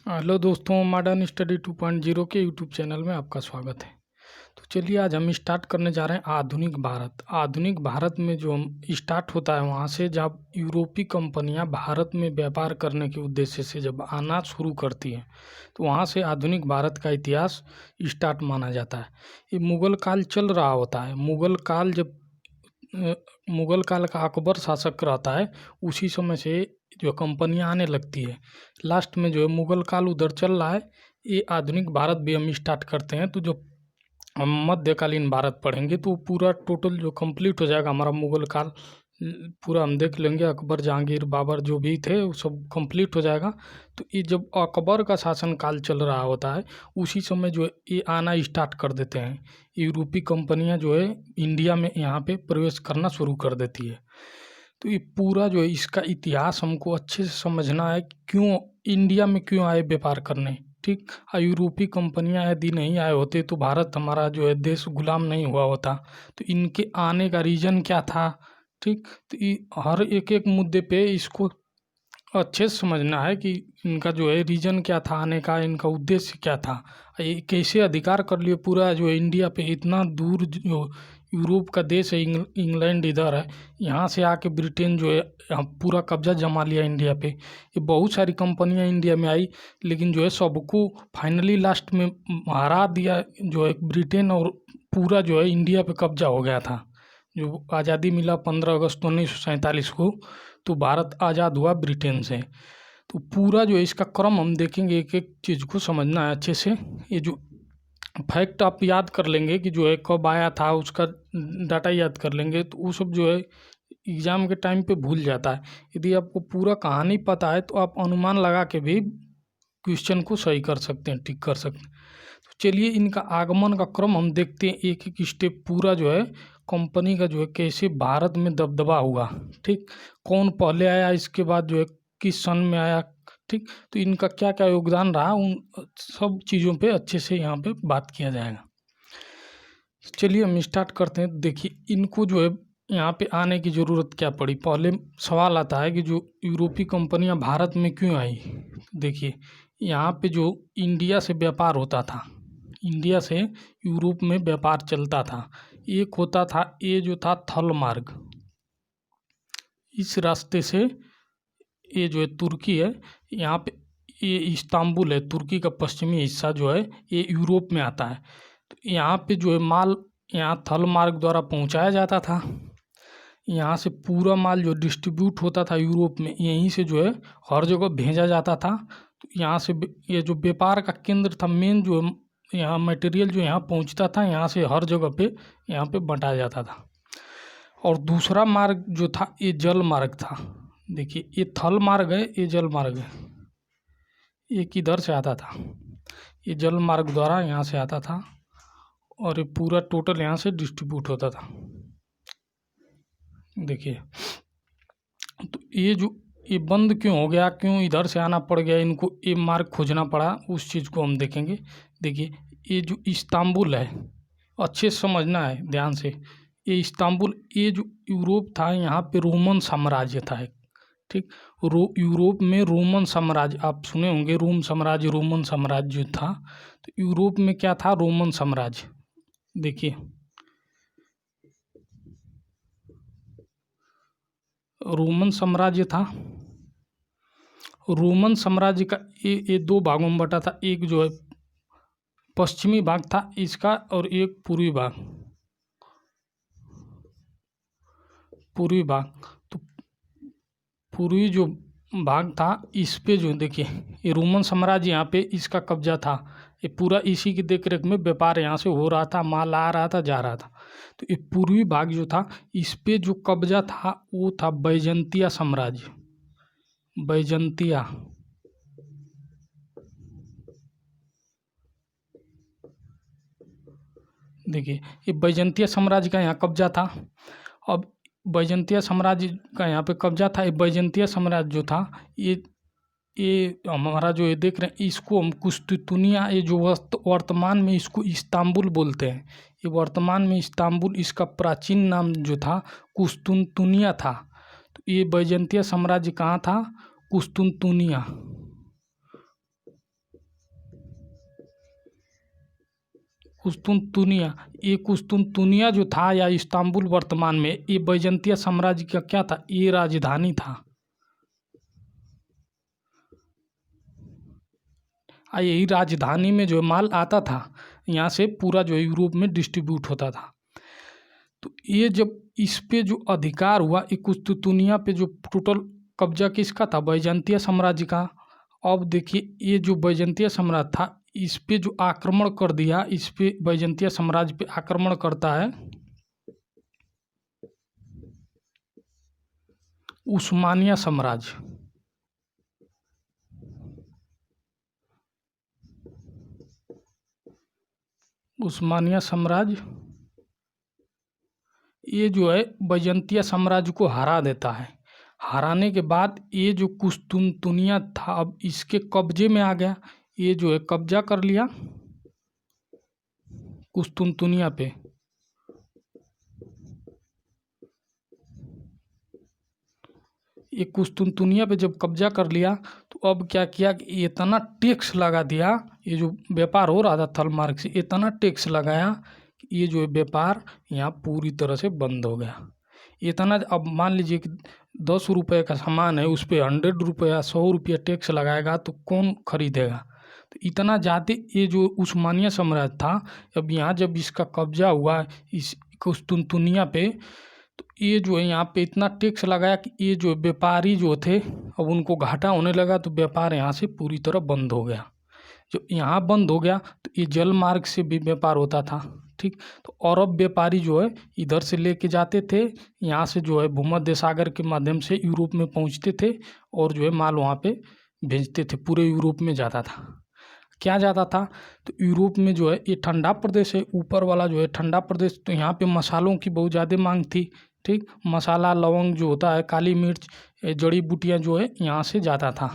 Hello दोस्तों, modern study 2.0 के YouTube channel में आपका स्वागत है। तो चलिए आज हम स्टार्ट करने जा रहे हैं आधुनिक भारत। आधुनिक भारत में जो हम स्टार्ट होता है वहाँ से, जब यूरोपीय कंपनियाँ भारत में व्यापार करने के उद्देश्य से जब आना शुरू करती हैं, तो वहाँ से आधुनिक भारत का इतिहास स्टार्ट माना जाता है। ये मुग़ल काल चल रहा होता है। मुग़ल काल जब मुग़ल काल का अकबर शासक रहता है, उसी समय से जो कंपनियां आने लगती है। लास्ट में जो है मुग़ल काल उधर चल रहा है, ये आधुनिक भारत भी हम स्टार्ट करते हैं। तो जो हम मध्यकालीन भारत पढ़ेंगे तो पूरा टोटल जो कंप्लीट हो जाएगा हमारा मुग़ल काल, पूरा हम देख लेंगे। अकबर, जहांगीर, बाबर जो भी थे वो सब कंप्लीट हो जाएगा। तो ये जब अकबर का शासन काल चल रहा होता है, उसी समय जो है ये आना स्टार्ट कर देते हैं। यूरोपीय कंपनियां जो है इंडिया में यहाँ पे प्रवेश करना शुरू कर देती है। तो ये पूरा जो है इसका इतिहास हमको अच्छे से समझना है, क्यों इंडिया में क्यों आए व्यापार करने। ठीक, यूरोपीय कंपनियां यदि नहीं आए होते तो भारत हमारा जो है देश गुलाम नहीं हुआ होता। तो इनके आने का रीज़न क्या था। ठीक, तो ये हर एक एक मुद्दे पे इसको अच्छे से समझना है कि इनका जो है रीज़न क्या था आने का, इनका उद्देश्य क्या था, ये कैसे अधिकार कर लिए पूरा जो है इंडिया पे। इतना दूर जो यूरोप का देश है, इंग्लैंड इधर है, यहाँ से आके ब्रिटेन जो है यहाँ पूरा कब्जा जमा लिया इंडिया पे। ये बहुत सारी कंपनियां इंडिया में आई, लेकिन जो है सबको फाइनली लास्ट में हरा दिया जो है ब्रिटेन, और पूरा जो है इंडिया पे कब्जा हो गया था। जो आज़ादी मिला 15 अगस्त 1947 को, तो भारत आज़ाद हुआ ब्रिटेन से। तो पूरा जो है इसका क्रम हम देखेंगे, एक एक चीज़ को समझना है अच्छे से। ये जो फैक्ट आप याद कर लेंगे कि जो है कब आया था, उसका डाटा याद कर लेंगे, तो वो सब जो है एग्ज़ाम के टाइम पे भूल जाता है। यदि आपको पूरा कहानी पता है तो आप अनुमान लगा के भी क्वेश्चन को सही कर सकते हैं, ठीक कर सकते हैं। तो चलिए इनका आगमन का क्रम हम देखते हैं, एक एक स्टेप पूरा जो है कंपनी का जो है कैसे भारत में दबदबा हुआ। ठीक, कौन पहले आया, इसके बाद जो है किस सन में आया। ठीक, तो इनका क्या क्या योगदान रहा, उन सब चीज़ों पे अच्छे से यहाँ पे बात किया जाएगा। चलिए हम स्टार्ट करते हैं। देखिए इनको जो है यहाँ पे आने की ज़रूरत क्या पड़ी। पहले सवाल आता है कि जो यूरोपीय कंपनियाँ भारत में क्यों आई। देखिए यहाँ पे जो इंडिया से व्यापार होता था, इंडिया से यूरोप में व्यापार चलता था। एक होता था ये जो था थल मार्ग, इस रास्ते से ये जो है तुर्की है, यहाँ पे ये इस्तांबुल है, तुर्की का पश्चिमी हिस्सा जो है ये यूरोप में आता है। तो यहाँ पे जो है माल यहाँ थल मार्ग द्वारा पहुँचाया जाता था। यहाँ से पूरा माल जो डिस्ट्रीब्यूट होता था यूरोप में, यहीं से जो है हर जगह भेजा जाता था। तो यहाँ से ये जो व्यापार का केंद्र था मेन, जो यहाँ मटेरियल जो यहाँ पहुँचता था, यहाँ से हर जगह पे यहाँ पे बंटाया जाता था। और दूसरा मार्ग जो था ये जल मार्ग था। देखिए ये थल मार्ग है, ये जल मार्ग है। ये किधर से आता था, ये जल मार्ग द्वारा यहाँ से आता था, और ये पूरा टोटल यहाँ से डिस्ट्रीब्यूट होता था। देखिए तो ये बंद क्यों हो गया, क्यों इधर से आना पड़ गया, इनको ये मार्ग खोजना पड़ा, उस चीज़ को हम देखेंगे। देखिए ये जो इस्तांबुल है, अच्छे से समझना है ध्यान से। ये इस्तांबुल, ये जो यूरोप था, यहाँ पे रोमन साम्राज्य था एक। ठीक, यूरोप में रोमन साम्राज्य आप सुने होंगे, रोम साम्राज्य, रोमन साम्राज्य जो था। तो यूरोप में क्या था, रोमन साम्राज्य। देखिए रोमन साम्राज्य था। रोमन साम्राज्य का ये दो भागों में बटा था। एक जो है पश्चिमी भाग था इसका, और एक पूर्वी भाग। पूर्वी भाग, तो पूर्वी जो भाग था इस पे जो देखिए ये रोमन साम्राज्य, यहाँ पे इसका कब्जा था। ये पूरा इसी की देखरेख में व्यापार यहाँ से हो रहा था, माल आ रहा था, जा रहा था। तो ये पूर्वी भाग जो था, इस पे जो कब्जा था वो था बैजंतिया साम्राज्य। बैजंतिया, देखिए ये बैजंतिया साम्राज्य का यहाँ कब्जा था। अब बैजंतिया साम्राज्य का यहाँ पे कब्जा था। ये बैजंतिया साम्राज्य जो था, ये हमारा जो ये देख रहे हैं, इसको हम कुस्तुतुनिया, ये जो वर्तमान में इसको इस्तांबुल बोलते हैं। ये वर्तमान में इस्तांबुल, इसका प्राचीन नाम जो था कुस्तुनतुनिया था। तो ये बैजंतिया साम्राज्य कहाँ था, कुस्तुनतुनिया। कुस्तुनतुनिया, ये कुस्तुनतुनिया जो था या इस्तांबुल वर्तमान में, ये बैजंतीय साम्राज्य का क्या था, ये राजधानी था। यही राजधानी में जो है माल आता था, यहाँ से पूरा जो है यूरोप में डिस्ट्रीब्यूट होता था। तो ये जब इस पे जो अधिकार हुआ, ये कुस्तुनतुनिया पे जो टोटल कब्जा किसका था, बैजंतीय साम्राज्य का। अब देखिए ये जो बैजंतीय साम्राज्य था, इस पे जो आक्रमण कर दिया, इस पे बैजंतीय साम्राज्य पे आक्रमण करता है उस्मानिया साम्राज्य। उस्मानिया साम्राज्य ये जो है बैजंतीय साम्राज्य को हरा देता है। हराने के बाद ये जो कुस्तुनतुनिया था अब इसके कब्जे में आ गया, ये जो है कब्जा कर लिया कुस्तुनतुनिया पे। ये कुस्तुनतुनिया पे जब कब्जा कर लिया तो अब क्या किया कि इतना टैक्स लगा दिया, ये जो व्यापार हो रहा था थल मार्ग से, इतना टैक्स लगाया कि ये जो व्यापार यहाँ पूरी तरह से बंद हो गया। इतना, अब मान लीजिए कि 10 रुपये का सामान है, उस पर 100 रुपया 100 रुपया टैक्स लगाएगा तो कौन खरीदेगा। तो इतना ज़्यादा ये जो उस्मानिया साम्राज्य था, अब यहाँ जब इसका कब्जा हुआ इस कुस्तुनतुनिया पे, तो ये जो है यहाँ पे इतना टैक्स लगाया कि ये जो व्यापारी जो थे अब उनको घाटा होने लगा, तो व्यापार यहाँ से पूरी तरह बंद हो गया। जो यहाँ बंद हो गया तो ये जल मार्ग से भी व्यापार होता था, ठीक। तो अरब व्यापारी जो है इधर से लेके जाते थे, यहाँ से जो है भूमध्य सागर के माध्यम से यूरोप में पहुँचते थे और जो है माल वहाँ पे भेजते थे, पूरे यूरोप में जाता था। क्या जाता था, तो यूरोप में जो है ये ठंडा प्रदेश है, ऊपर वाला जो है ठंडा प्रदेश, तो यहाँ पे मसालों की बहुत ज़्यादा मांग थी, ठीक। मसाला, लौंग जो होता है, काली मिर्च, जड़ी बूटियाँ जो है यहाँ से जाता था।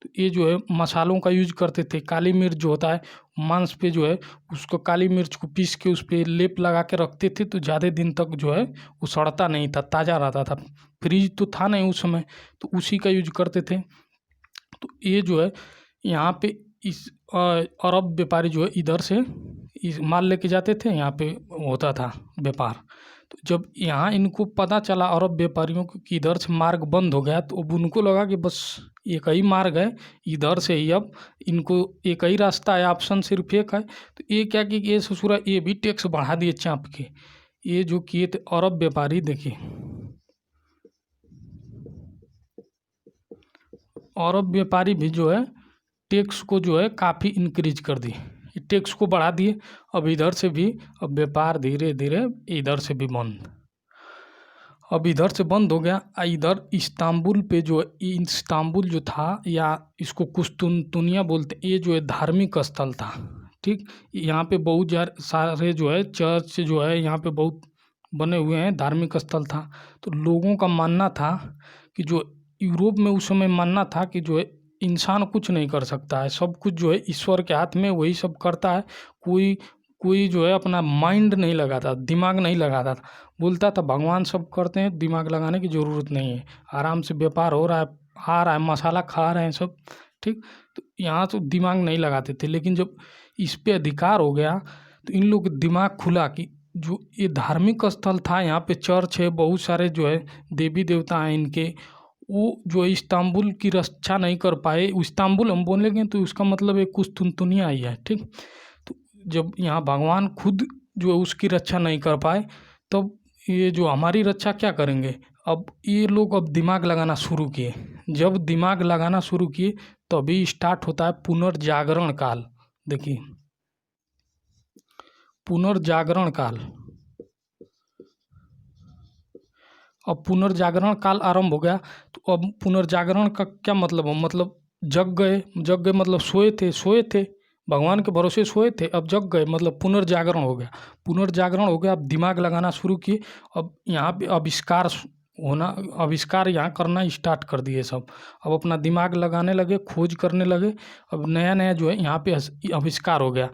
तो ये जो है मसालों का यूज करते थे। काली मिर्च जो होता है मांस पे जो है उसको काली मिर्च को पीस के उस पर लेप लगा के रखते थे, तो ज़्यादा दिन तक जो है वो सड़ता नहीं था, ताज़ा रहता था। फ्रिज तो था नहीं उस समय, तो उसी का यूज करते थे। तो ये जो है यहाँ पे इस अरब व्यापारी जो है इधर से इस माल लेके जाते थे, यहाँ पे होता था व्यापार। तो जब यहाँ इनको पता चला अरब व्यापारियों को कि इधर से मार्ग बंद हो गया, तो अब उनको लगा कि बस एक ही मार्ग है, इधर से ही अब इनको एक ही रास्ता है, ऑप्शन सिर्फ एक है। तो ये क्या कि ये ससुरा ये भी टैक्स बढ़ा दिए चाँप के। ये जो किए थे अरब व्यापारी, देखिए अरब व्यापारी भी जो है टैक्स को जो है काफ़ी इंक्रीज कर दिए, टैक्स को बढ़ा दिए। अब इधर से भी अब व्यापार धीरे धीरे इधर से भी बंद, अब इधर से बंद हो गया। इधर इस्तांबुल पे जो इस्तांबुल जो था, या इसको कुस्तुनतुनिया बोलते, ये जो है धार्मिक स्थल था, ठीक। यहाँ पे बहुत सारे जो है चर्च जो है यहाँ पे बहुत बने हुए हैं, धार्मिक स्थल था। तो लोगों का मानना था कि जो यूरोप में उस समय मानना था कि जो है इंसान कुछ नहीं कर सकता है, सब कुछ जो है ईश्वर के हाथ में, वही सब करता है। कोई कोई जो है अपना माइंड नहीं लगाता, दिमाग नहीं लगाता था, बोलता था भगवान सब करते हैं, दिमाग लगाने की ज़रूरत नहीं है, आराम से व्यापार हो रहा है, आ रहा है, मसाला खा रहे हैं सब, ठीक। तो यहाँ तो दिमाग नहीं लगाते थे। लेकिन जब इस पे अधिकार हो गया तो इन लोग दिमाग खुला कि जो ये धार्मिक स्थल था, यहाँ पे चर्च है, बहुत सारे जो है देवी देवता हैं इनके, वो जो इस्तांबुल की रक्षा नहीं कर पाए। इस्तांबुल हम बोलेंगे तो उसका मतलब एक कुस्तुनतुनिया ही है, ठीक। तो जब यहाँ भगवान खुद जो है उसकी रक्षा नहीं कर पाए, तब ये जो हमारी रक्षा क्या करेंगे। अब ये लोग अब दिमाग लगाना शुरू किए। जब दिमाग लगाना शुरू किए तभी स्टार्ट होता है पुनर्जागरण काल। देखिए पुनर्जागरण काल, अब पुनर्जागरण काल आरंभ हो गया। तो अब पुनर्जागरण का क्या मतलब है, मतलब जग गए, जग गए मतलब सोए थे भगवान के भरोसे सोए थे, अब जग गए मतलब पुनर्जागरण हो गया। पुनर्जागरण हो गया, अब दिमाग लगाना शुरू किए। अब यहाँ पे आविष्कार होना, आविष्कार यहाँ करना स्टार्ट कर दिए सब। अब अपना दिमाग लगाने लगे, खोज करने लगे। अब नया नया जो है यहाँ पे आविष्कार हो गया।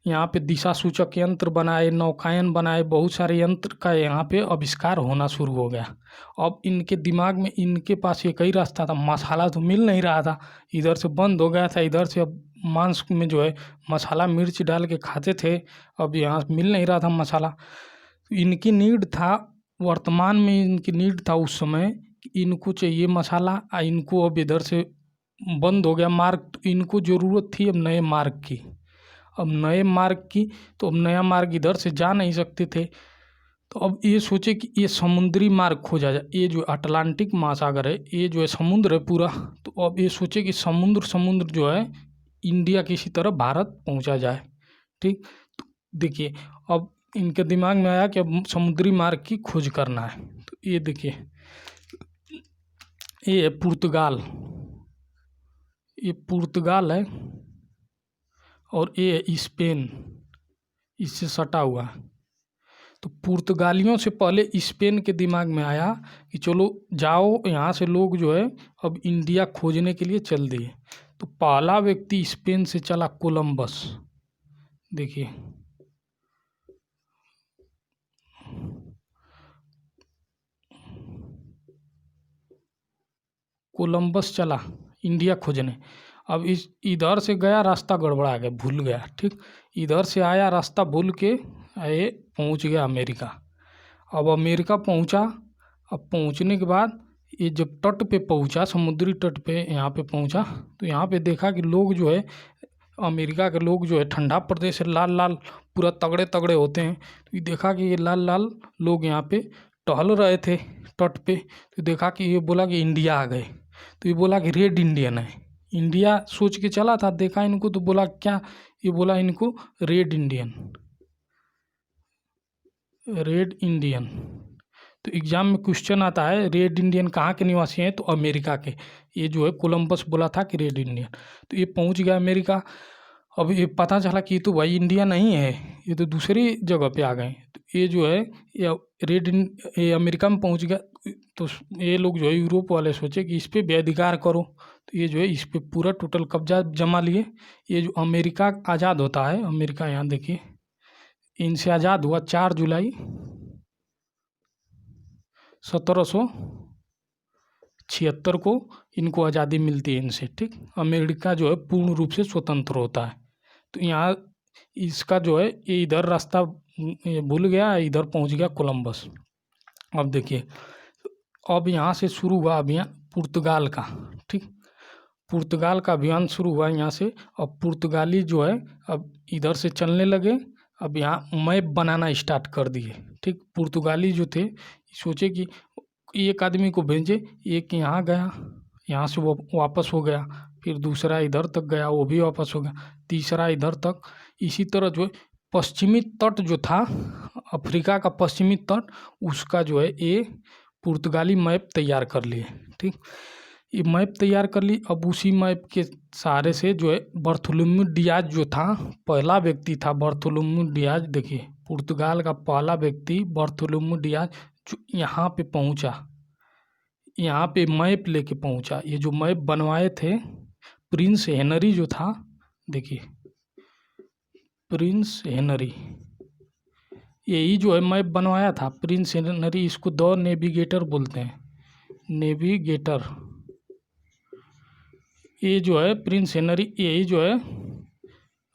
यहाँ पे दिशा सूचक यंत्र बनाए, नौकायन बनाए, बहुत सारे यंत्र का यहाँ पे आविष्कार होना शुरू हो गया। अब इनके दिमाग में, इनके पास एक ही रास्ता था, मसाला तो मिल नहीं रहा था, इधर से बंद हो गया था, इधर से अब मांस में जो है मसाला मिर्च डाल के खाते थे, अब यहाँ मिल नहीं रहा था मसाला। इनकी नीड था, वर्तमान में इनकी नीड था उस समय कि इनको चाहिए मसाला, इनको अब इधर से बंद हो गया मार्ग, तो इनको ज़रूरत थी अब नए मार्ग की। अब नए मार्ग की, तो अब नया मार्ग इधर से जा नहीं सकते थे, तो अब ये सोचे कि ये समुद्री मार्ग खोजा जाए। ये जो अटलांटिक महासागर है, ये जो है समुद्र है पूरा, तो अब ये सोचे कि समुद्र जो है इंडिया किसी तरह भारत पहुंचा जाए। ठीक, तो देखिए अब इनके दिमाग में आया कि अब समुद्री मार्ग की खोज करना है। तो ये देखिए, ये है पुर्तगाल, ये पुर्तगाल है, और ये है स्पेन, इससे सटा हुआ है। तो पुर्तगालियों से पहले स्पेन के दिमाग में आया कि चलो जाओ, यहाँ से लोग जो है अब इंडिया खोजने के लिए चल दिए। तो पहला व्यक्ति स्पेन से चला कोलंबस। देखिए कोलंबस चला इंडिया खोजने। अब इस इधर से गया, रास्ता गड़बड़ा गया, भूल गया। ठीक, इधर से आया, रास्ता भूल के ये पहुंच गया अमेरिका। अब अमेरिका पहुंचा। अब पहुंचने के बाद ये जब तट पे पहुंचा, समुद्री तट पे यहाँ पे पहुंचा, तो यहाँ पे देखा कि लोग जो है, अमेरिका के लोग जो है, ठंडा प्रदेश है, लाल लाल पूरा तगड़े तगड़े होते हैं, तो ये देखा कि ये लाल लाल लोग यहाँ पे टहल रहे थे तट पे। तो देखा कि ये बोला कि इंडिया आ गए, तो ये बोला कि रेड इंडियन है। इंडिया सोच के चला था, देखा इनको तो बोला क्या, ये बोला इनको रेड इंडियन, रेड इंडियन। तो एग्जाम में क्वेश्चन आता है रेड इंडियन कहाँ के निवासी हैं, तो अमेरिका के। ये जो है कोलंबस बोला था कि रेड इंडियन, तो ये पहुंच गया अमेरिका। अब ये पता चला कि ये तो भाई इंडिया नहीं है, ये तो दूसरी जगह पे आ गए। तो ये जो है ये अमेरिका में पहुंच गया। तो ये लोग जो है यूरोप वाले सोचे कि इस पर भी अधिकार करो, तो ये जो है इस पर पूरा टोटल कब्जा जमा लिए। ये जो अमेरिका आज़ाद होता है, अमेरिका यहाँ देखिए, इनसे आज़ाद हुआ 4 जुलाई 1776 को इनको आज़ादी मिलती है इनसे। ठीक, अमेरिका जो है पूर्ण रूप से स्वतंत्र होता है। तो यहाँ इसका जो है ये इधर रास्ता भूल गया, इधर पहुँच गया कोलंबस। अब देखिए, अब यहाँ से शुरू हुआ अभियान पुर्तगाल का। ठीक, पुर्तगाल का अभियान शुरू हुआ यहाँ से। अब पुर्तगाली जो है अब इधर से चलने लगे, अब यहाँ मैप बनाना स्टार्ट कर दिए। ठीक, पुर्तगाली जो थे सोचे कि एक आदमी को भेजे, एक यहाँ गया, यहाँ से वो वापस हो गया, फिर दूसरा इधर तक गया, वो भी वापस हो गया, तीसरा इधर तक। इसी तरह जो है पश्चिमी तट जो था, अफ्रीका का पश्चिमी तट, उसका जो है ये पुर्तगाली मैप तैयार कर लिए। ठीक, ये मैप तैयार कर ली। अब उसी मैप के सहारे से जो है बर्थोलोम्यू डियाज जो था, पहला व्यक्ति था बर्थोलोम्यू डियाज। देखिए पुर्तगाल का पहला व्यक्ति बर्थोलोम्यू डियाज जो यहाँ पे पहुँचा, यहाँ पे मैप लेके पहुँचा। ये जो मैप बनवाए थे प्रिंस हेनरी जो था, देखिए प्रिंस हेनरी, यही जो है मैप बनवाया था प्रिंस हेनरी। इसको द नेविगेटर बोलते हैं, नेविगेटर। ये जो है प्रिंस हेनरी, यही जो है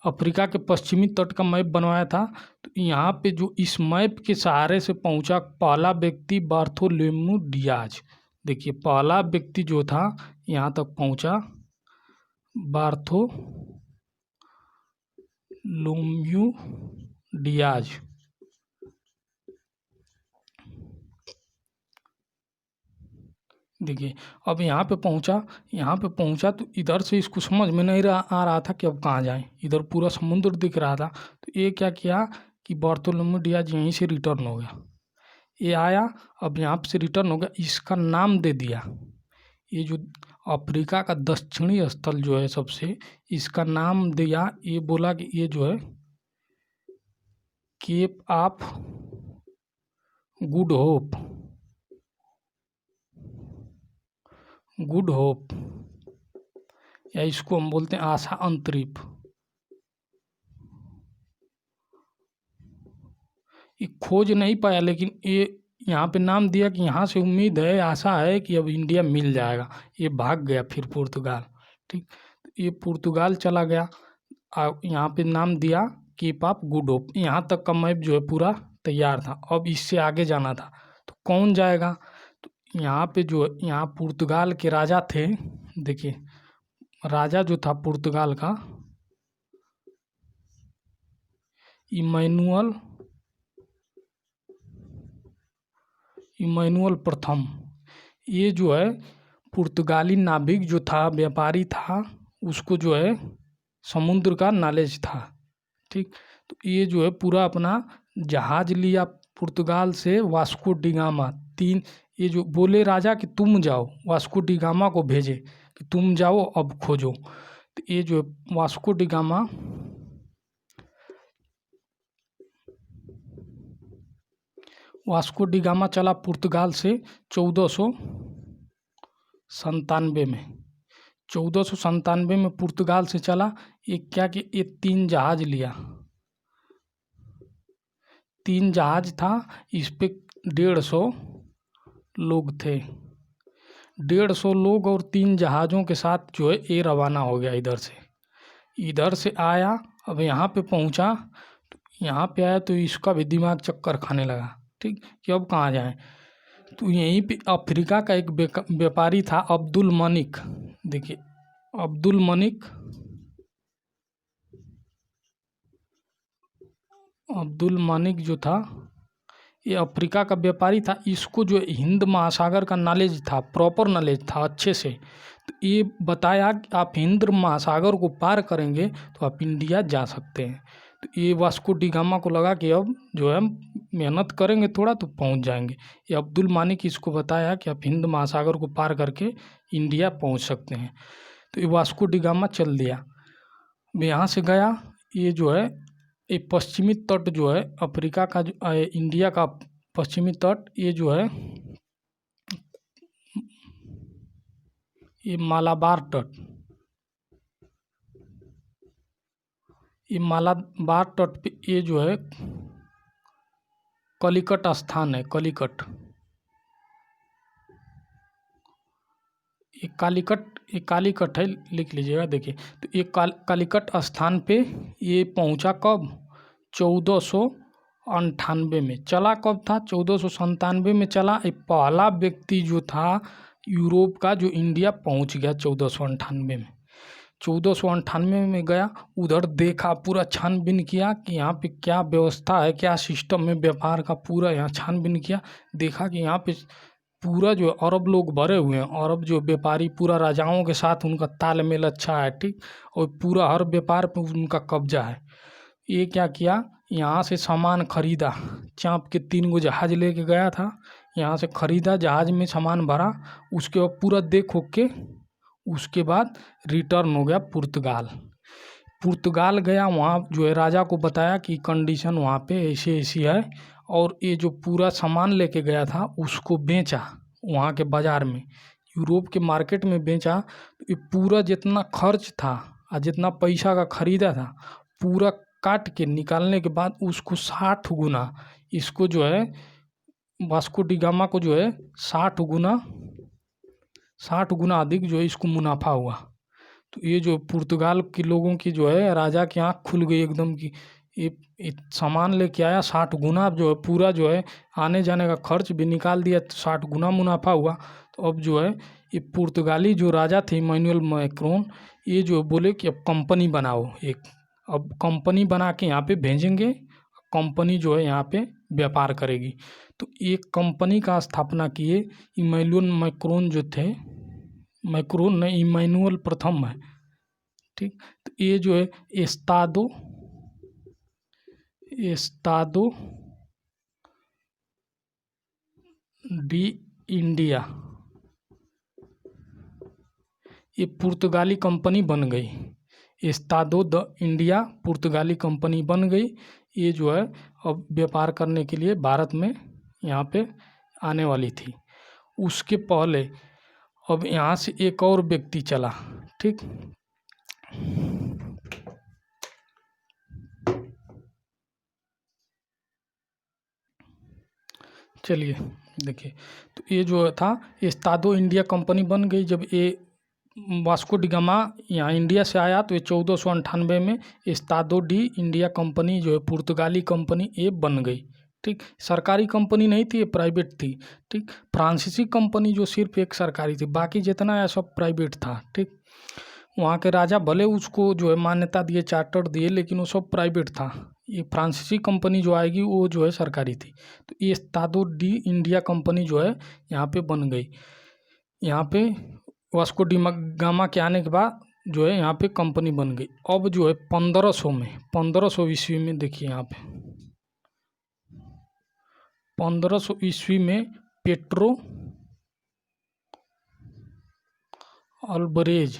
अफ्रीका के पश्चिमी तट का मैप बनवाया था। तो यहाँ पे जो इस मैप के सहारे से पहुँचा पहला व्यक्ति बार्थोलोम्यू डियाज। देखिए पहला व्यक्ति जो था यहाँ तक पहुँचा, बार्थोलोम्यू डियाज। देखिए अब यहाँ पे पहुँचा तो इधर से इसको समझ में नहीं आ रहा था कि अब कहाँ जाएं। इधर पूरा समुद्र दिख रहा था, तो ये क्या किया कि बार्थोलोम्यू डियाज यहीं से रिटर्न हो गया। ये आया, अब यहाँ से रिटर्न हो गया, इसका नाम दे दिया, ये जो अफ्रीका का दक्षिणी स्थल जो है सबसे, इसका नाम दिया। ये बोला कि ये जो है Cape of Good Hope, Good Hope, या इसको हम बोलते हैं आशा अंतरीप। ये खोज नहीं पाया, लेकिन ये यहाँ पे नाम दिया कि यहाँ से उम्मीद है, आशा है कि अब इंडिया मिल जाएगा। ये भाग गया फिर पुर्तगाल। ठीक, ये पुर्तगाल चला गया। यहाँ पे नाम दिया कीप ऑफ गुड होप। यहाँ तक का मैप जो है पूरा तैयार था। अब इससे आगे जाना था, तो कौन जाएगा? तो यहाँ पे जो यहाँ पुर्तगाल के राजा थे, देखिए राजा जो था पुर्तगाल का इमैनुअल प्रथम। ये जो है पुर्तगाली नाविक जो था, व्यापारी था, उसको जो है समुद्र का नॉलेज था। ठीक, तो ये जो है पूरा अपना जहाज लिया पुर्तगाल से, वास्को डिगामा। ये जो बोले राजा कि तुम जाओ, वास्को डिगामा को भेजे कि तुम जाओ अब खोजो। तो ये जो वास्को डिगामा चला पुर्तगाल से 1497 में। 1497 में पुर्तगाल से चला। ये क्या कि ये 3 जहाज लिया, 3 जहाज था, इस पे 150 लोग थे। 150 लोग और 3 जहाज़ों के साथ जो है ये रवाना हो गया। इधर से आया, अब यहाँ पे पहुँचा, तो यहाँ पे आया तो इसका भी दिमाग चक्कर खाने लगा। ठीक, कि अब कहाँ जाएं? तो यहीं पे अफ्रीका का एक व्यापारी था, अब्दुल मलिक। देखिए अब्दुल मलिक जो था, ये अफ्रीका का व्यापारी था। इसको जो हिंद महासागर का नॉलेज था, प्रॉपर नॉलेज था अच्छे से। तो ये बताया कि आप हिंद महासागर को पार करेंगे तो आप इंडिया जा सकते हैं। तो ये वास्को डिगामा को लगा कि अब जो है मेहनत करेंगे थोड़ा तो पहुंच जाएंगे। ये अब्दुल मलिक इसको बताया कि आप हिंद महासागर को पार करके इंडिया पहुंच सकते हैं। तो ये वास्को डिगामा चल दिया, यहाँ से गया। ये जो है ये पश्चिमी तट जो है अफ्रीका का, जो इंडिया का पश्चिमी तट, ये जो है ये मालाबार तट। ये मालाबार तट पे ये जो है कलिकट स्थान है, कलिकट। ये कालीकट है, लिख लीजिएगा। देखिए तो ये कालीकट स्थान पे ये पहुंचा कब? 1498 में। चला कब था? 1497 में चला। ये पहला व्यक्ति जो था यूरोप का जो इंडिया पहुंच गया 1498 में। 1498 में गया, उधर देखा, पूरा छानबीन किया कि यहाँ पे क्या व्यवस्था है, क्या सिस्टम है व्यापार का, पूरा यहाँ छानबीन किया। देखा कि यहाँ पे पूरा जो अरब लोग भरे हुए हैं, अरब जो व्यापारी, पूरा राजाओं के साथ उनका तालमेल अच्छा है। ठीक, और पूरा हर व्यापार पे उनका कब्जा है। ये क्या किया, यहाँ से सामान खरीदा, चाँप के 3 गो जहाज लेके गया था, यहाँ से खरीदा, जहाज में सामान भरा, उसके बाद पूरा देख के उसके बाद रिटर्न हो गया पुर्तगाल गया। वहाँ जो है राजा को बताया कि कंडीशन वहाँ पे ऐसी ऐसी है, और ये जो पूरा सामान लेके गया था उसको बेचा वहाँ के बाज़ार में, यूरोप के मार्केट में बेचा। तो ये पूरा जितना खर्च था और जितना पैसा का खरीदा था, पूरा काट के निकालने के बाद उसको 60 गुना, इसको जो है वास्को डिगामा को जो है 60 गुना अधिक जो है इसको मुनाफा हुआ। तो ये जो पुर्तगाल के लोगों की जो है, राजा की आँख खुल गई एकदम की, ये सामान लेके आया 60 गुना, जो है पूरा जो है आने जाने का खर्च भी निकाल दिया, तो 60 गुना मुनाफा हुआ। तो अब जो है ये पुर्तगाली जो राजा थे इमैनुअल मैक्रोन, ये जो बोले कि अब कंपनी बनाओ एक, अब कंपनी बना के यहाँ पे भेजेंगे, कंपनी जो है यहाँ पे व्यापार करेगी। तो एक कंपनी का स्थापना किए इमैनुअल मैक्रोन जो थे, मैक्रोन नहीं, इमैनुअल प्रथम है। ठीक, तो ये जो है एस्तादो डी इंडिया, ये पुर्तगाली कंपनी बन गई। एस्तादो द इंडिया पुर्तगाली कंपनी बन गई। ये जो है अब व्यापार करने के लिए भारत में यहाँ पे आने वाली थी। उसके पहले अब यहाँ से एक और व्यक्ति चला, ठीक। चलिए देखिए, तो ये जो था एस्तादो इंडिया कंपनी बन गई। जब ये वास्को डी गामा यहाँ इंडिया से आया तो ये 1498 में एस्तादो डी इंडिया कंपनी जो है पुर्तगाली कंपनी ये बन गई, ठीक। सरकारी कंपनी नहीं थी, ये प्राइवेट थी, ठीक। फ्रांसीसी कंपनी जो सिर्फ एक सरकारी थी, बाकी जितना है सब प्राइवेट था, ठीक। वहाँ के राजा भले उसको जो है मान्यता दिए, चार्टर दिए, लेकिन वो सब प्राइवेट था। ये फ्रांसीसी कंपनी जो आएगी वो जो है सरकारी थी। तो ये एस्तादो डी इंडिया कंपनी जो है यहाँ पे बन गई। यहाँ पे वास्को डी गामा के आने के बाद जो है यहाँ पे कंपनी बन गई। अब जो है 1500 ईस्वी में देखिए, यहाँ पे 1500 ईस्वी में पेट्रो अल्बरेज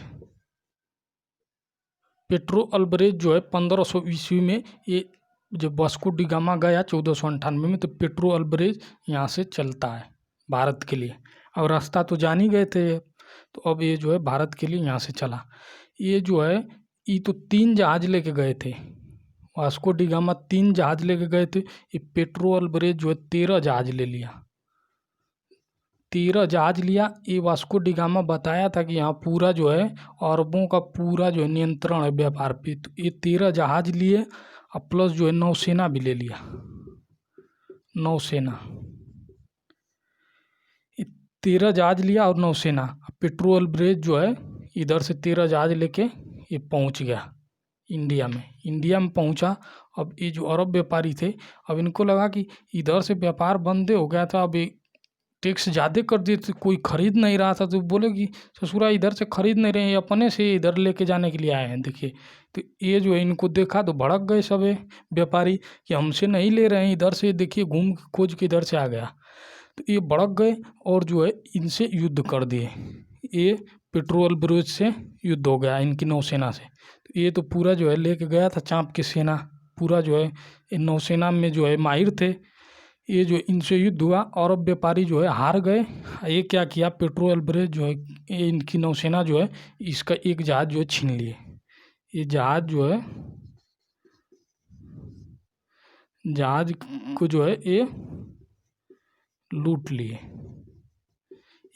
जो है 1500 ईस्वी में, ये जब वास्को डी गामा गया 1498 में, तो पेट्रो अल्बरेज यहाँ से चलता है भारत के लिए। अब रास्ता तो जान ही गए थे, तो अब ये जो है भारत के लिए यहाँ से चला। ये जो है ये तो 3 जहाज लेके गए थे, वास्को डी गामा 3 जहाज लेके गए थे। ये पेट्रो अल्बरेज जो है 13 जहाज ले लिया, 13 जहाज लिया। ये वास्को डी गामा बताया था कि यहाँ पूरा जो है अरबों का पूरा जो है नियंत्रण है व्यापार पे। तो ये 13 जहाज लिए और प्लस जो है नौसेना भी ले लिया, नौसेना। 13 जहाज लिया और नौसेना। पेट्रो अल्बरेज जो है इधर से 13 जहाज लेके ये पहुँच गया इंडिया में पहुँचा। अब ये जो अरब व्यापारी थे, अब इनको लगा कि इधर से व्यापार बंद हो गया था, अब टैक्स ज़्यादा कर दिए, तो कोई खरीद नहीं रहा था। तो बोले कि ससुरा इधर से खरीद नहीं रहे हैं, अपने से इधर लेके जाने के लिए आए हैं। देखिए, तो ये जो है इनको देखा तो भड़क गए सब व्यापारी कि हमसे नहीं ले रहे हैं, इधर से देखिए घूम खोज के इधर से आ गया। तो ये भड़क गए और जो है इनसे युद्ध कर दिए। ये पेट्रो अल्बरेज से युद्ध हो गया इनकी नौसेना से। तो ये तो पूरा जो है लेके गया था चाँप की सेना, पूरा जो है नौसेना में जो है माहिर थे। ये जो इनसे युद्ध हुआ, अरब व्यापारी जो है हार गए। ये क्या किया, पेट्रो अल्बरेज जो है इनकी नौसेना जो है इसका एक जहाज जो है छीन लिए। ये जहाज जो है, जहाज को जो है ये लूट लिए,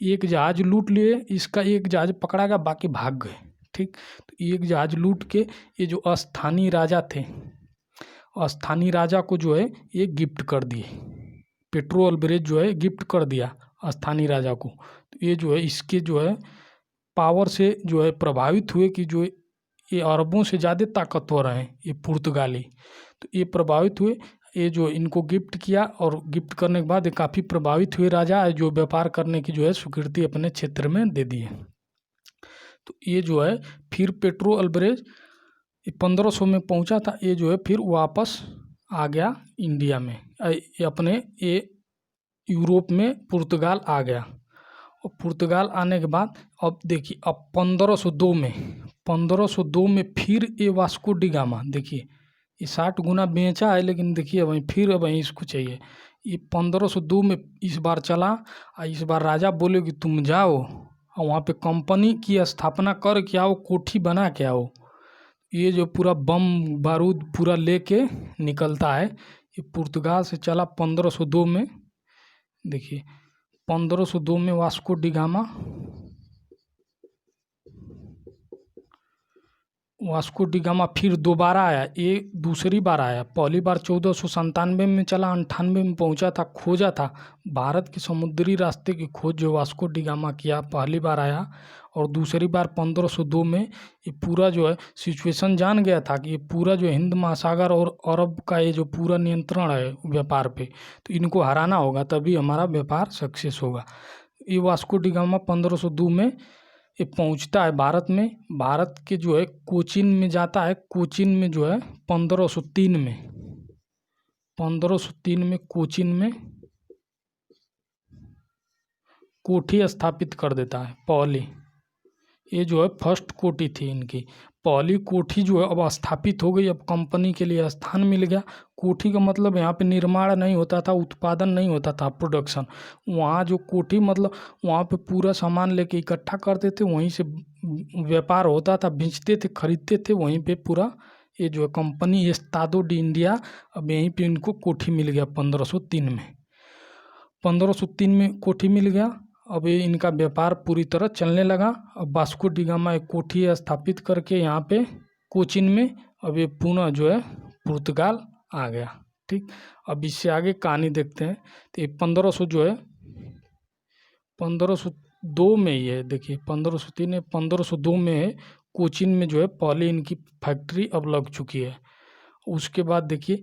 एक जहाज लूट लिए। इसका एक जहाज पकड़ा गया, बाकी भाग गए, ठीक। तो एक जहाज लूट के ये जो स्थानीय राजा थे, स्थानीय राजा को जो है ये गिफ्ट कर दिए। पेट्रो अल्बरेज जो है गिफ्ट कर दिया स्थानीय राजा को। तो ये जो है इसके जो है पावर से जो है प्रभावित हुए कि जो ये अरबों से ज़्यादा ताकतवर हैं ये पुर्तगाली। तो ये प्रभावित हुए, ये जो इनको गिफ्ट किया और गिफ्ट करने के बाद ये काफ़ी प्रभावित हुए राजा, जो व्यापार करने की जो है स्वीकृति अपने क्षेत्र में दे दिए। तो ये जो है फिर पेट्रो अल्बरेज 1500 में पहुंचा था, ये जो है फिर वापस आ गया इंडिया में, अपने ये यूरोप में पुर्तगाल आ गया। और पुर्तगाल आने के बाद अब देखिए, अब 1502 में फिर ये वास्को डी गामा, देखिए ये 60 गुना बेचा है, लेकिन देखिए वहीं फिर वहीं इसको चाहिए। ये 1502 में इस बार चला, और इस बार राजा बोले कि तुम जाओ और वहाँ पे कंपनी की स्थापना कर के आओ, कोठी बना के आओ। ये जो पूरा बम बारूद पूरा लेके निकलता है, ये पुर्तगाल से चला 1502 में। देखिए 1502 में Vasco D gamma, Vasco D gamma फिर दोबारा आया, ये दूसरी बार आया। पहली बार 1497 में चला, 98 में पहुंचा था, खोजा था भारत के समुद्री रास्ते की खोज जो वास्को डी गामा किया, पहली बार आया। और दूसरी बार 1502 में ये पूरा जो है सिचुएशन जान गया था कि ये पूरा जो हिंद महासागर और अरब का ये जो पूरा नियंत्रण है व्यापार पे, तो इनको हराना होगा तभी हमारा व्यापार सक्सेस होगा। ये वास्को डी गामा 1502 में ये पहुंचता है भारत में। भारत के जो है कोचीन में जाता है, कोचीन में जो है 1503 में कोचीन में कोठी स्थापित कर देता है पहले। ये जो है फर्स्ट कोठी थी इनकी। पहली कोठी जो है अब स्थापित हो गई, अब कंपनी के लिए स्थान मिल गया। कोठी का मतलब यहाँ पे निर्माण नहीं होता था, उत्पादन नहीं होता था, प्रोडक्शन। वहाँ जो कोठी मतलब वहाँ पे पूरा सामान लेके इकट्ठा करते थे, वहीं से व्यापार होता था, बेचते थे, खरीदते थे वहीं पे पूरा। ये जो है कंपनी एस्तादो डी इंडिया, अब यहीं पे इनको कोठी मिल गया 1503 में। 1503 में कोठी मिल गया। अब ये इनका व्यापार पूरी तरह चलने लगा। अब वास्को डी गामा एक कोठी स्थापित करके यहाँ पे कोचिन में, अब ये पुनः जो है पुर्तगाल आ गया। ठीक, अब इससे आगे कहानी देखते हैं। तो ये 1500 जो है 1502 में ही है, देखिए 1503 है, 1502 में है कोचिन में जो है पहले इनकी फैक्ट्री अब लग चुकी है। उसके बाद देखिए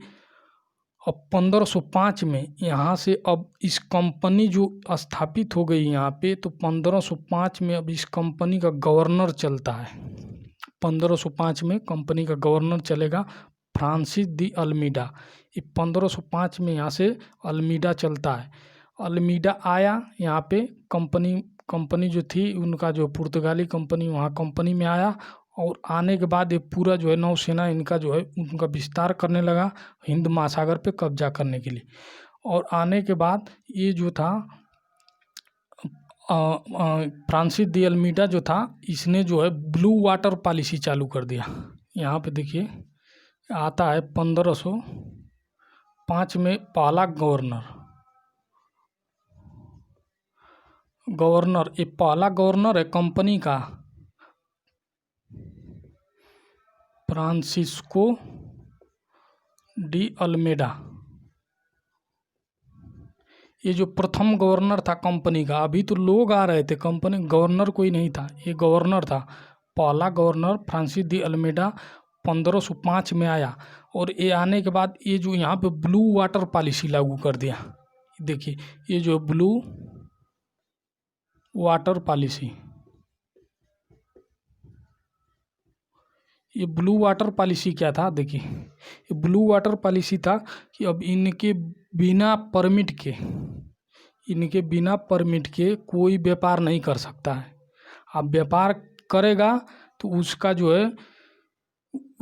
अब 1505 में यहाँ से अब इस कंपनी जो स्थापित हो गई यहाँ पे, तो 1505 में अब इस कंपनी का गवर्नर चलता है। 1505 में कंपनी का गवर्नर चलेगा फ्रांसिस दी अल्मीडा। ये 1505 में यहाँ से अल्मीडा चलता है। अल्मीडा आया यहाँ पे, कंपनी जो थी उनका, जो पुर्तगाली कंपनी, वहाँ कंपनी में आया। और आने के बाद ये पूरा जो है नौसेना इनका जो है उनका विस्तार करने लगा हिंद महासागर पे कब्जा करने के लिए। और आने के बाद ये जो था फ्रांसिस दी अल्मीडा जो था, इसने जो है ब्लू वाटर पॉलिसी चालू कर दिया। यहाँ पे देखिए आता है 1505 में पहला गवर्नर, ये पहला गवर्नर है कंपनी का, फ्रांसिस्को डी अल्मेडा। ये जो प्रथम गवर्नर था कंपनी का, अभी तो लोग आ रहे थे, कंपनी गवर्नर कोई नहीं था, ये गवर्नर था। पहला गवर्नर फ्रांसिस डी अल्मेडा 1505 में आया। और ये आने के बाद ये जो यहाँ पे ब्लू वाटर पॉलिसी लागू कर दिया। देखिए ये जो ब्लू वाटर पॉलिसी, ये ब्लू वाटर पॉलिसी क्या था, देखिए ये ब्लू वाटर पॉलिसी था कि अब इनके बिना परमिट के कोई व्यापार नहीं कर सकता है। अब व्यापार करेगा तो उसका जो है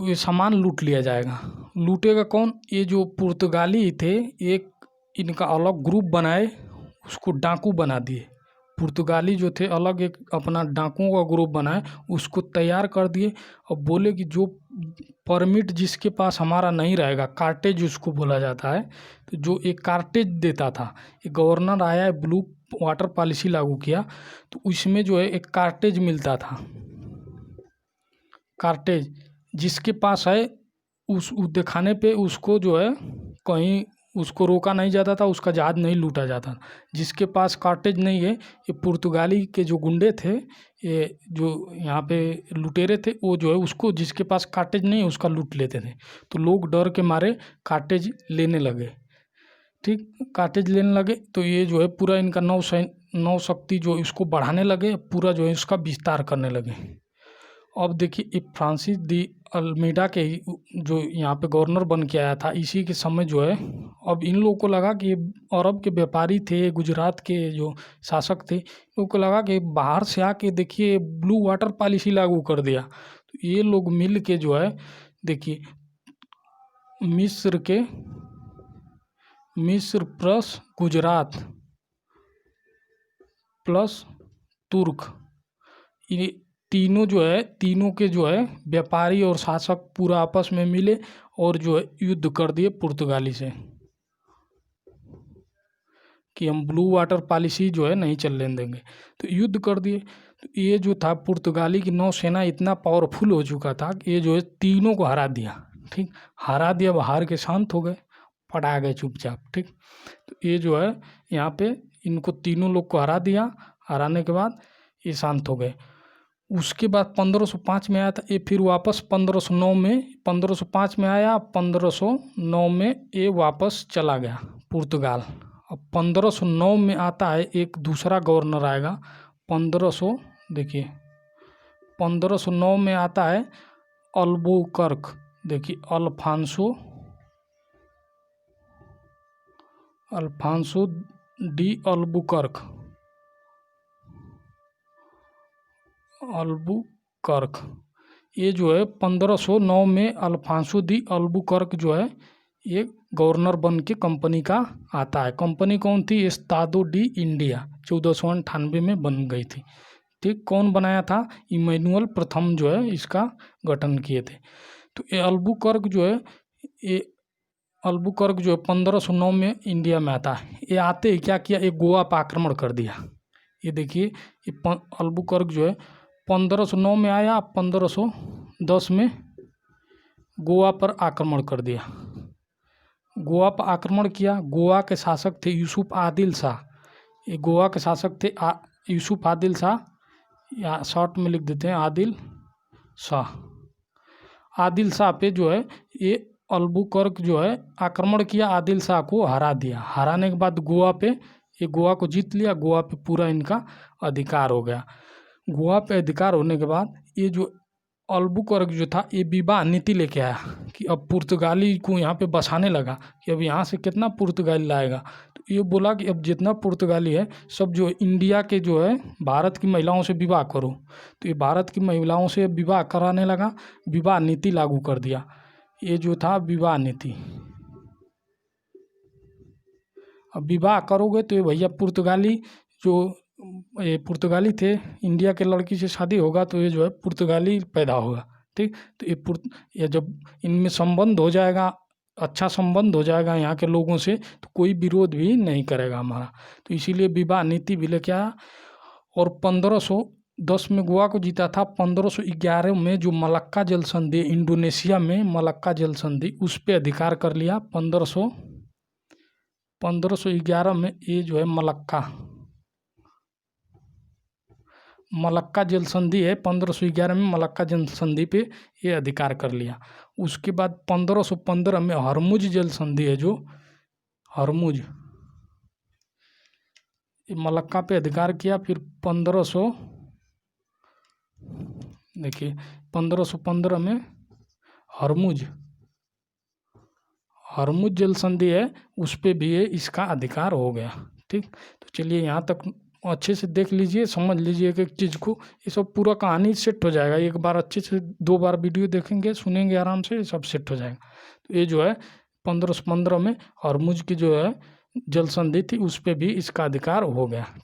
ये सामान लूट लिया जाएगा। लूटेगा कौन? ये जो पुर्तगाली थे, एक इनका अलग ग्रुप बनाए, उसको डाकू बना दिए। पुर्तगाली जो थे अलग एक अपना डाकुओं का ग्रुप बनाए, उसको तैयार कर दिए। और बोले कि जो परमिट जिसके पास हमारा नहीं रहेगा, कार्टेज उसको बोला जाता है, तो जो एक कार्टेज देता था, एक गवर्नर आया है, ब्लू वाटर पॉलिसी लागू किया, तो उसमें जो है एक कार्टेज मिलता था। कार्टेज जिसके पास है उस दिखाने पे उसको जो है कहीं उसको रोका नहीं जाता था, उसका जहाज नहीं लूटा जाता। जिसके पास कार्टेज नहीं है, ये पुर्तगाली के जो गुंडे थे, ये जो यहाँ पे लुटेरे थे, वो जो है उसको, जिसके पास कार्टेज नहीं है उसका लूट लेते थे। तो लोग डर के मारे कार्टेज लेने लगे। ठीक, कार्टेज लेने लगे तो ये जो है पूरा इनका नौ शक्ति जो इसको बढ़ाने लगे, पूरा जो है इसका विस्तार करने लगे। अब देखिए ये फ्रांसिस दी अल्मीडा के जो यहाँ पे गवर्नर बन के आया था, इसी के समय जो है अब इन लोगों को लगा कि अरब के व्यापारी थे, गुजरात के जो शासक थे, लोगों को लगा कि बाहर से आके देखिए ब्लू वाटर पॉलिसी लागू कर दिया। तो ये लोग मिल के जो है देखिए मिस्र प्लस गुजरात प्लस तुर्क, ये तीनों जो है, तीनों के जो है व्यापारी और शासक पूरा आपस में मिले और जो है युद्ध कर दिए पुर्तगाली से कि हम ब्लू वाटर पॉलिसी जो है नहीं चलने देंगे। तो युद्ध कर दिए। तो ये जो था पुर्तगाली की नौसेना इतना पावरफुल हो चुका था कि ये जो है तीनों को हरा दिया। ठीक, हरा दिया, अब हार के शांत हो गए, पड़ा गए चुपचाप। ठीक, तो ये जो है यहाँ पे इनको तीनों लोग को हरा दिया। हराने के बाद ये शांत हो गए। उसके बाद 1505 में आया था ये, फिर वापस 1509 में, 1505 में आया, 1509 में ये वापस चला गया पुर्तगाल। अब 1509 में आता है एक दूसरा गवर्नर आएगा। 1500 देखिए 1509 में आता है अल्बुकर्क। देखिए अल्फांसो डी अल्बुकर्क। अल्बुकर्क, ये जो है 1509 में अल्फांसो दी अल्बुकर्क जो है ये गवर्नर बन के कंपनी का आता है। कंपनी कौन थी? एस्तादो डी इंडिया 1498 में बन गई थी। ठीक, कौन बनाया था? इमैनुअल प्रथम जो है इसका गठन किए थे। तो ये अल्बुकर्क जो है, ये अल्बुकर्क जो है 1509 में इंडिया में आता है। ये आते ही क्या किया? एक गोवा पर आक्रमण कर दिया। ये देखिए, ये अल्बुकर्क जो है 1509 में आया, 1510 में गोवा पर आक्रमण कर दिया। गोवा पर आक्रमण किया। गोवा के शासक थे यूसुफ आदिल शाह। ये गोवा के शासक थे यूसुफ आदिल शाह, या शॉर्ट में लिख देते हैं आदिल शाह। आदिल शाह पे जो है ये अल्बुकर्क जो है आक्रमण किया, आदिल शाह को हरा दिया। हराने के बाद गोवा पे, ये गोवा को जीत लिया। गोवा पे पूरा इनका अधिकार हो गया। गोवा पे अधिकार होने के बाद ये जो अल्बुकर्क जो था ये विवाह नीति लेके आया कि अब पुर्तगाली को यहाँ पे बसाने लगा कि अब यहाँ से कितना पुर्तगाली लाएगा। तो ये बोला कि अब जितना पुर्तगाली है सब जो इंडिया के जो है भारत की महिलाओं से विवाह करो। तो ये भारत की महिलाओं से विवाह कराने लगा, विवाह नीति लागू कर दिया। ये जो था विवाह नीति। अब विवाह करोगे तो ये भैया पुर्तगाली जो ये पुर्तगाली थे, इंडिया के लड़की से शादी होगा तो ये जो है पुर्तगाली पैदा होगा। ठीक, तो ये जब इनमें संबंध हो जाएगा, अच्छा संबंध हो जाएगा यहाँ के लोगों से, तो कोई विरोध भी नहीं करेगा हमारा। तो इसीलिए विवाह नीति भी लेके आया। और 1510 में गोवा को जीता था। 1511 में जो मलक्का जल संधि, इंडोनेशिया में मलक्का जल संधि, उस पर अधिकार कर लिया। 1511 में ये जो है मलक्का जल संधि है। 1511 में मलक्का जल संधि पे ये अधिकार कर लिया। उसके बाद 1515 में हरमुज जल संधि है, जो हरमुज, मलक्का पे अधिकार किया। फिर 1515 में हरमुज जल संधि है, उस पे भी ये इसका अधिकार हो गया। ठीक, तो चलिए यहाँ तक अच्छे से देख लीजिए, समझ लीजिए एक एक चीज़ को। ये सब पूरा कहानी सेट हो जाएगा। एक बार अच्छे से 2 बार वीडियो देखेंगे, सुनेंगे आराम से, ये सब सेट हो जाएगा। तो ये जो है 1515 में हरमुज की जो है जल संधि थी, उस पर भी इसका अधिकार हो गया।